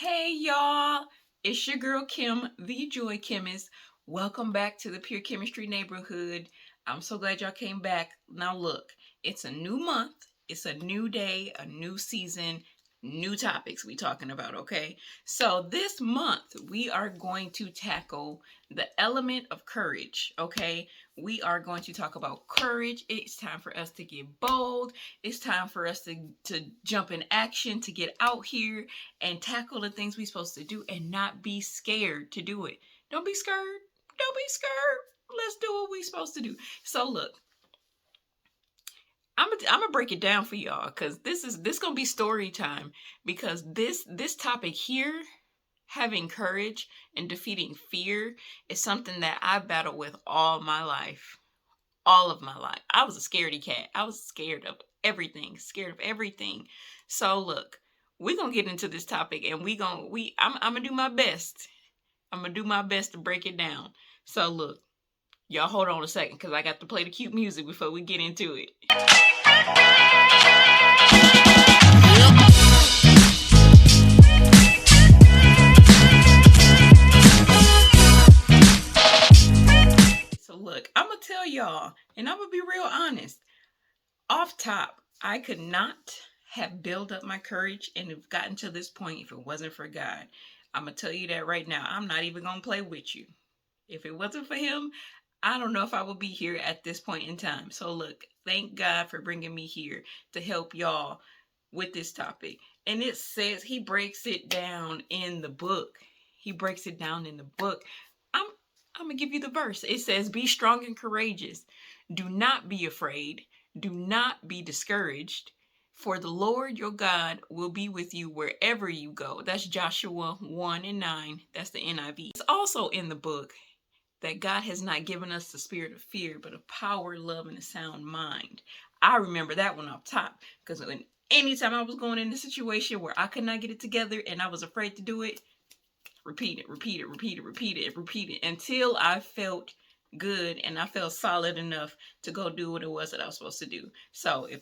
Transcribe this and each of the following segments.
Hey y'all, it's your girl Kim, the Joy Chemist. Welcome back to the Pure Chemistry neighborhood. I'm so glad y'all came back. Now look, it's a new month, it's a new day, a new season, new topics we talking about, okay? So this month we are going to tackle the element of courage, okay? We are going to talk about courage. It's time for us to get bold. It's time for us to jump in action, to get out here and tackle the things we're supposed to do and not be scared to do it. Don't be scared. Don't be scared. Let's do what we're supposed to do. So look, I'm gonna break it down for y'all because this gonna be story time because this topic here, having courage and defeating fear, is something that I've battled with all my life. All of my life. I was a scaredy cat. I was scared of everything. Scared of everything. So look, we're gonna get into this topic and I'm gonna do my best. I'm gonna do my best to break it down. So look, y'all hold on a second because I got to play the cute music before we get into it. So look, I'm gonna tell y'all, and I'm gonna be real honest. Off top, I could not have built up my courage and have gotten to this point if it wasn't for God. I'm gonna tell you that right now. I'm not even gonna play with you. If it wasn't for Him, I don't know if I would be here at this point in time. So look, thank God for bringing me here to help y'all with this topic. And it says He breaks it down in the book. He breaks it down in the book. I'm I'm gonna give you the verse. It says, "Be strong and courageous. Do not be afraid. Do not be discouraged. For the Lord your God will be with you wherever you go." That's Joshua 1:9. That's the NIV. It's also in the book that God has not given us the spirit of fear, but of power, love, and a sound mind. I remember that one off top because anytime I was going in a situation where I could not get it together and I was afraid to do it, repeat it, repeat it, repeat it, repeat it, repeat it until I felt good and I felt solid enough to go do what it was that I was supposed to do. So if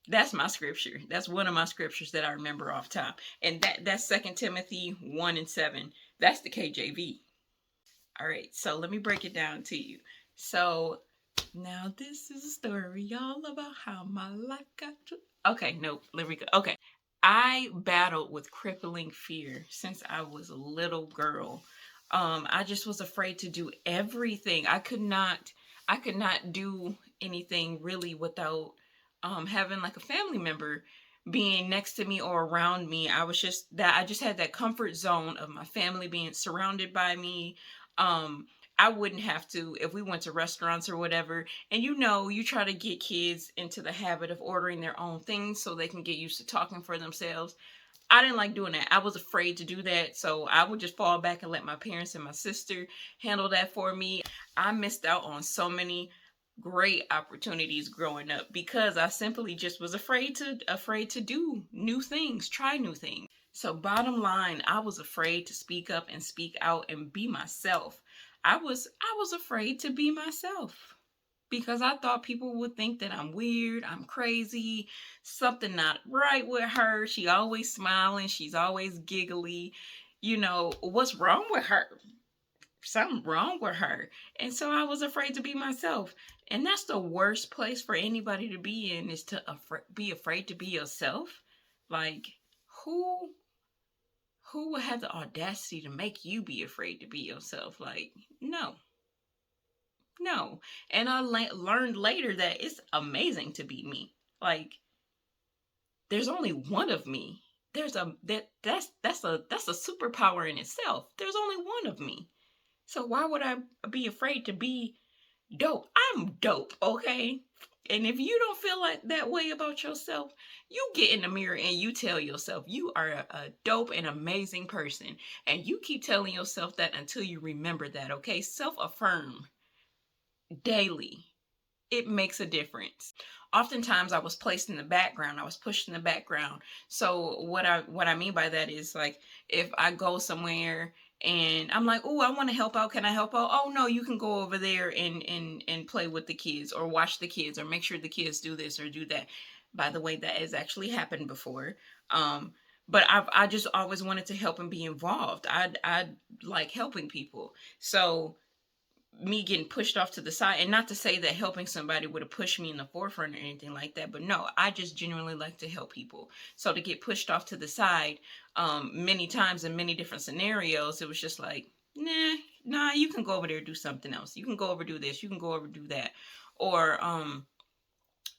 that's my scripture, that's one of my scriptures that I remember off top, and that's 2 Timothy 1:7. That's the KJV. All right, so let me break it down to you. So now this is a story all about how my life got to. Okay, no, let me go. Okay, I battled with crippling fear since I was a little girl. I just was afraid to do everything. I could not do anything really without having like a family member being next to me or around me. I just had that comfort zone of my family being surrounded by me. Um, I wouldn't have to if we went to restaurants or whatever. And you try to get kids into the habit of ordering their own things so they can get used to talking for themselves. I didn't like doing that. I was afraid to do that. So I would just fall back and let my parents and my sister handle that for me. I missed out on so many great opportunities growing up because I simply just was afraid to do new things, try new things. So bottom line, I was afraid to speak up and speak out and be myself. I was afraid to be myself because I thought people would think that I'm weird, I'm crazy, something not right with her. She always smiling, she's always giggly. What's wrong with her? Something wrong with her. And so I was afraid to be myself. And that's the worst place for anybody to be in, is to be afraid to be yourself. Like, who who would have the audacity to make you be afraid to be yourself? Like, no. No. And I learned later that it's amazing to be me. Like, there's only one of me. That's a superpower in itself. There's only one of me. So why would I be afraid to be dope? I'm dope, okay? And if you don't feel like that way about yourself, you get in the mirror and you tell yourself you are a dope and amazing person. And you keep telling yourself that until you remember that, okay? Self-affirm daily. It makes a difference. Oftentimes I was placed in the background. I was pushed in the background. So what I mean by that is, like, if I go somewhere and I'm like, "Oh, I want to help out. Can I help out?" "Oh, no, you can go over there and play with the kids or watch the kids or make sure the kids do this or do that." By the way, that has actually happened before. but I just always wanted to help and be involved. I like helping people. So me getting pushed off to the side, and not to say that helping somebody would have pushed me in the forefront or anything like that, but no, I just genuinely like to help people. So to get pushed off to the side, many times in many different scenarios, it was just like, nah, you can go over there and do something else. You can go over do this. You can go over do that. Or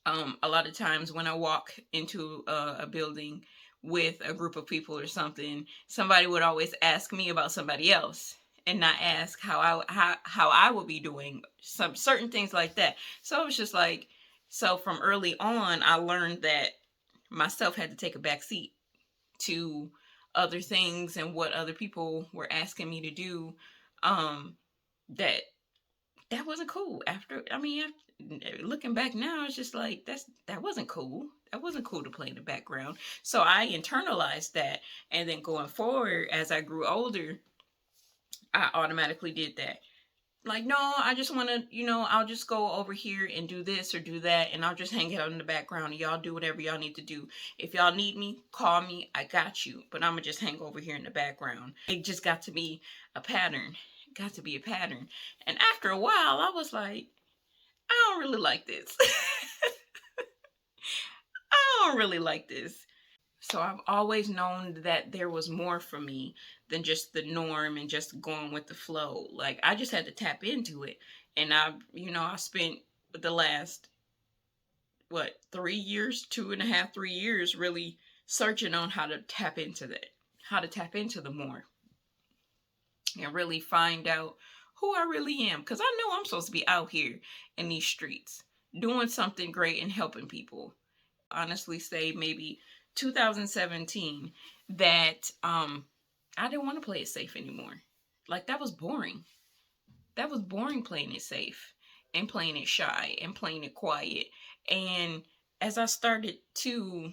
a lot of times when I walk into a building with a group of people or something, somebody would always ask me about somebody else and not ask how I would be doing some certain things like that. So it was just like, so from early on, I learned that myself had to take a back seat to other things and what other people were asking me to do. That that wasn't cool. Looking back now, it's just like that wasn't cool. That wasn't cool to play in the background. So I internalized that, and then going forward, as I grew older, I automatically did that. Like, no, I just want to, I'll just go over here and do this or do that, and I'll just hang out in the background, and y'all do whatever y'all need to do. If y'all need me, call me. I got you. But I'm gonna just hang over here in the background. It just got to be a pattern. Got to be a pattern. And after a while, I was like, I don't really like this. I don't really like this. So I've always known that there was more for me than just the norm and just going with the flow. Like, I just had to tap into it. And I spent the last, 3 years, 2.5, 3 years really searching on how to tap into that, how to tap into the more and really find out who I really am. Because I know I'm supposed to be out here in these streets doing something great and helping people. Honestly, say maybe 2017 that I didn't want to play it safe anymore. Like, that was boring. That was boring, playing it safe and playing it shy and playing it quiet. And as I started to,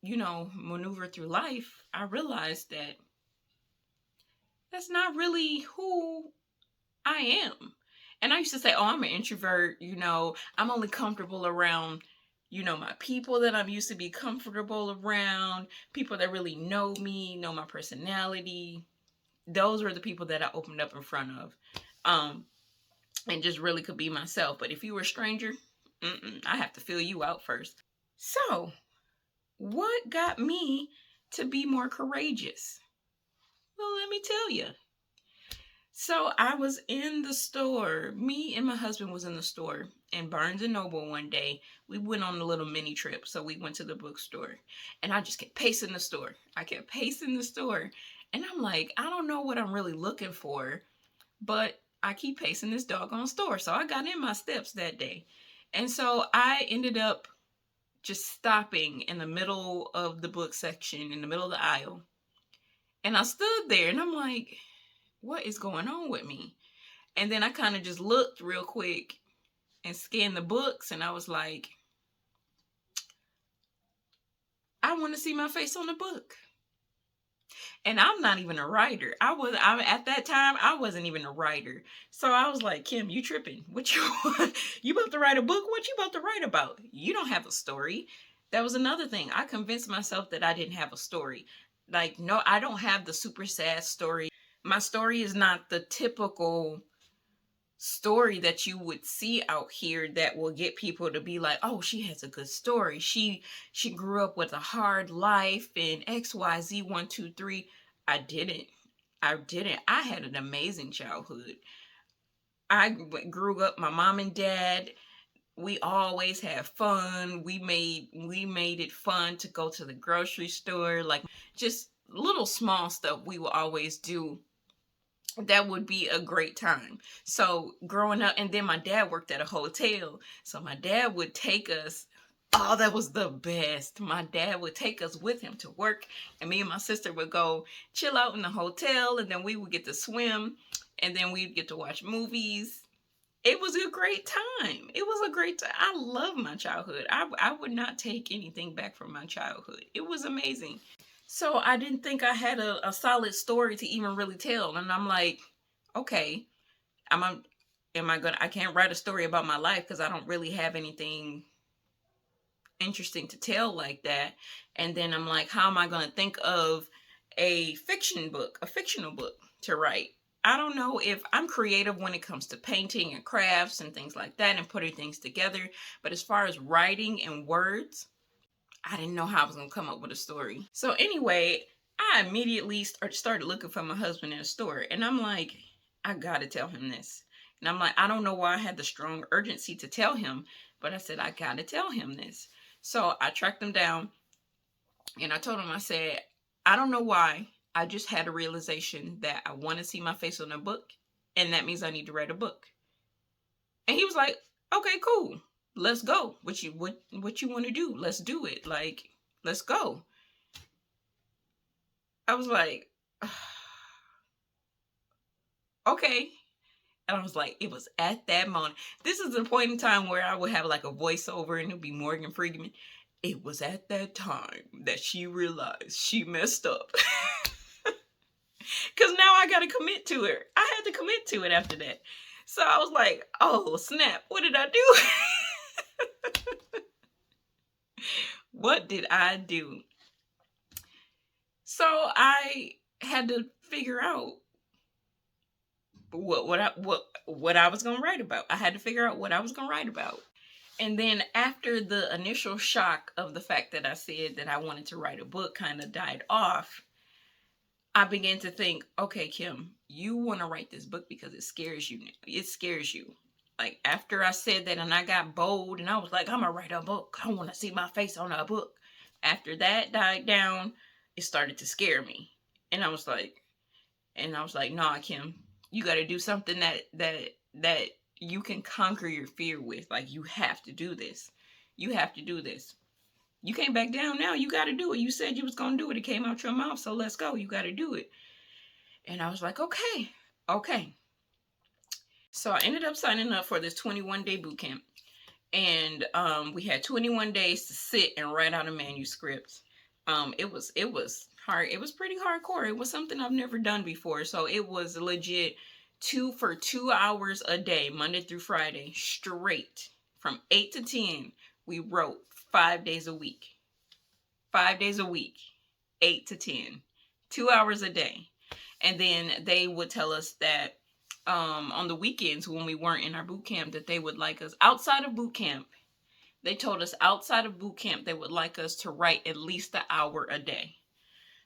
maneuver through life, I realized that that's not really who I am. And I used to say, oh, I'm an introvert, I'm only comfortable around, my people that I'm used to be comfortable around, people that really know me, know my personality. Those were the people that I opened up in front of. And just really could be myself. But if you were a stranger, I have to feel you out first. So, what got me to be more courageous? Well, let me tell you. So I was in the store. Me and my husband was in the store in Barnes and Noble one day. We went on a little mini trip. So we went to the bookstore. And I just kept pacing the store. I kept pacing the store. And I'm like, I don't know what I'm really looking for, but I keep pacing this doggone store. So I got in my steps that day. And so I ended up just stopping in the middle of the book section, in the middle of the aisle. And I stood there and I'm like, what is going on with me? And then I kind of just looked real quick and scanned the books, and I was like, I want to see my face on the book. And I'm not even a writer. At that time, I wasn't even a writer. So I was like, Kim, you tripping? What you about to write a book? What you about to write about? You don't have a story. That was another thing. I convinced myself that I didn't have a story. Like, no, I don't have the super sad story. My story is not the typical story that you would see out here that will get people to be like, oh, she has a good story. She grew up with a hard life and XYZ 1 2 3. I didn't. I had an amazing childhood. I grew up, my mom and dad, we always had fun. We made it fun to go to the grocery store, like just little small stuff we will always do. That would be a great time. So growing up, and then my dad worked at a hotel. So my dad would take us. Oh, that was the best. My dad would take us with him to work, and me and my sister would go chill out in the hotel, and then we would get to swim, and then we'd get to watch movies. It was a great time. It was a great time. I love my childhood. I would not take anything back from my childhood. It was amazing. So I didn't think I had a solid story to even really tell. And I'm like, okay, am I gonna, I can't write a story about my life because I don't really have anything interesting to tell like that. And then I'm like, how am I going to think of a fictional book to write? I don't know if I'm creative when it comes to painting and crafts and things like that and putting things together. But as far as writing and words, I didn't know how I was going to come up with a story. So anyway, I immediately started looking for my husband in a store. And I'm like, I got to tell him this. And I'm like, I don't know why I had the strong urgency to tell him, but I said, I got to tell him this. So I tracked him down and I told him, I said, I don't know why. I just had a realization that I want to see my face on a book. And that means I need to write a book. And he was like, okay, cool. Let's go. What you want to do? Let's do it. Like, let's go. I was like, okay. And I was like, it was at that moment. This is the point in time where I would have like a voiceover and it would be Morgan Freeman. It was at that time that she realized she messed up. Because now I got to commit to it. I had to commit to it after that. So I was like, oh, snap. What did I do? What did I do? So I had to figure out what I was going to write about. I had to figure out what I was going to write about. And then after the initial shock of the fact that I said that I wanted to write a book kind of died off, I began to think, okay, Kim, you want to write this book because it scares you. It scares you. Like after I said that and I got bold and I was like, I'm going to write a book. I want to see my face on a book. After that died down, it started to scare me. And I was like, nah, Kim, you got to do something that you can conquer your fear with. Like, you have to do this. You have to do this. You can't back down now. You got to do it. You said you was going to do it. It came out your mouth. So let's go. You got to do it. And I was like, okay. So I ended up signing up for this 21-day boot camp. And we had 21 days to sit and write out a manuscript. It was hard. It was pretty hardcore. It was something I've never done before. So it was legit 2 hours a day, Monday through Friday, straight from 8 to 10. We wrote 5 days a week. 5 days a week, 8 to 10, 2 hours a day. And then they would tell us that on the weekends when we weren't in our boot camp, that they would like us outside of boot camp. They told us outside of boot camp, they would like us to write at least an hour a day.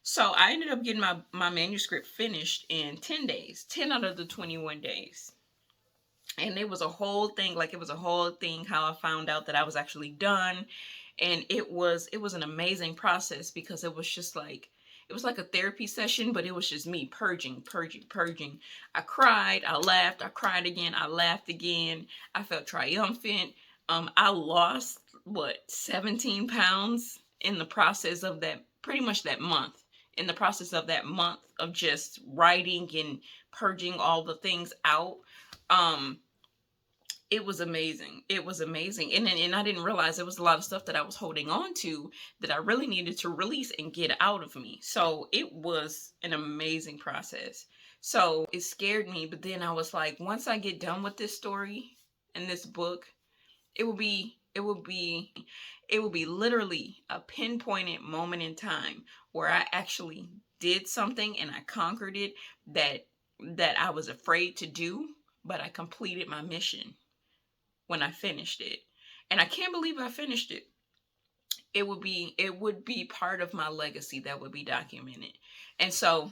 So I ended up getting my manuscript finished in 10 days, 10 out of the 21 days. And it was a whole thing, how I found out that I was actually done. And it was an amazing process because it was like a therapy session, but it was just me purging. I cried, I laughed, I cried again, I laughed again. I felt triumphant. I lost 17 pounds in the process of that, pretty much that month. In the process of that month of just writing and purging all the things out. It was amazing. And I didn't realize there was a lot of stuff that I was holding on to that I really needed to release and get out of me. So it was an amazing process. So it scared me, but then I was like, once I get done with this story and this book, it will be literally a pinpointed moment in time where I actually did something and I conquered it that I was afraid to do, but I completed my mission when I finished it. And I can't believe I finished it. It would be part of my legacy that would be documented. And so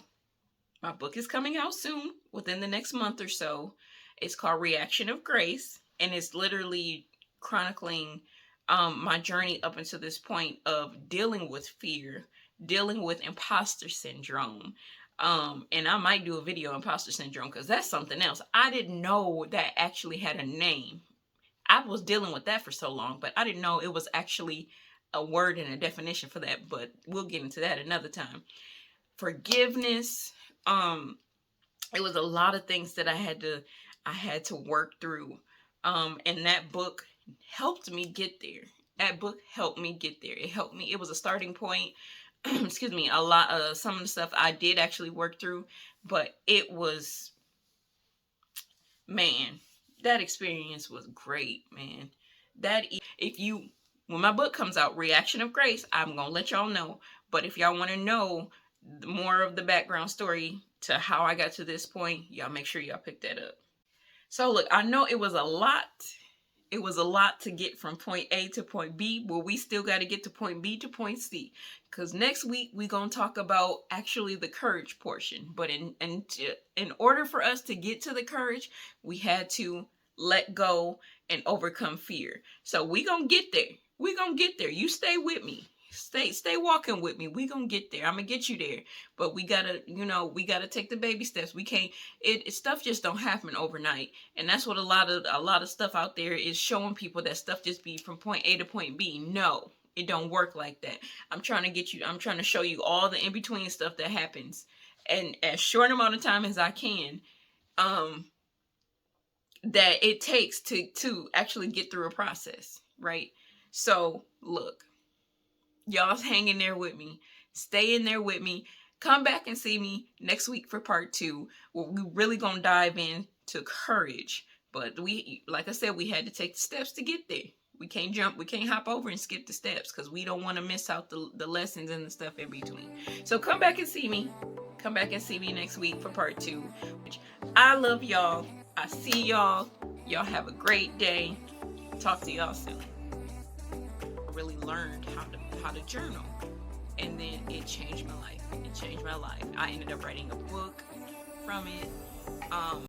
my book is coming out soon, within the next month or so. It's called Reaction of Grace, and it's literally chronicling my journey up until this point of dealing with fear, dealing with imposter syndrome. And I might do a video on imposter syndrome because that's something else. I didn't know that actually had a name. I was dealing with that for so long, but I didn't know it was actually a word and a definition for that, but we'll get into that another time. Forgiveness. It was a lot of things that I had to work through. And that book helped me get there. It helped me. It was a starting point. Excuse me. A lot of some of the stuff I did actually work through, but it was, man, that experience was great, man. That if you when my book comes out, Reaction of Grace, I'm going to let y'all know. But if y'all want to know more of the background story to how I got to this point, y'all make sure y'all pick that up. So look, I know it was a lot. It was a lot to get from point A to point B, but we still got to get to point B to point C. Because next week we're going to talk about actually the courage portion. But in order for us to get to the courage, we had to let go and overcome fear. So we going to get there. We going to get there. You stay with me. Stay walking with me. We gonna get there. I'm gonna get you there. But we gotta, we gotta take the baby steps. We can't. Stuff just don't happen overnight. And that's what a lot of stuff out there is showing people, that stuff just be from point A to point B. No, it don't work like that. I'm trying to show you all the in between stuff that happens, and as short amount of time as I can, that it takes to actually get through a process, right? So look. Y'all's hanging there with me. Stay in there with me. Come back and see me next week for part 2, where we really gonna dive into courage. But like I said, we had to take the steps to get there. We can't hop over and skip the steps, because we don't want to miss out the lessons and the stuff in between. So come back and see me. Come back and see me next week for part 2. I love y'all. I see y'all. Y'all have a great day. Talk to y'all soon. I really learned how to journal, and then it changed my life. I ended up writing a book from it.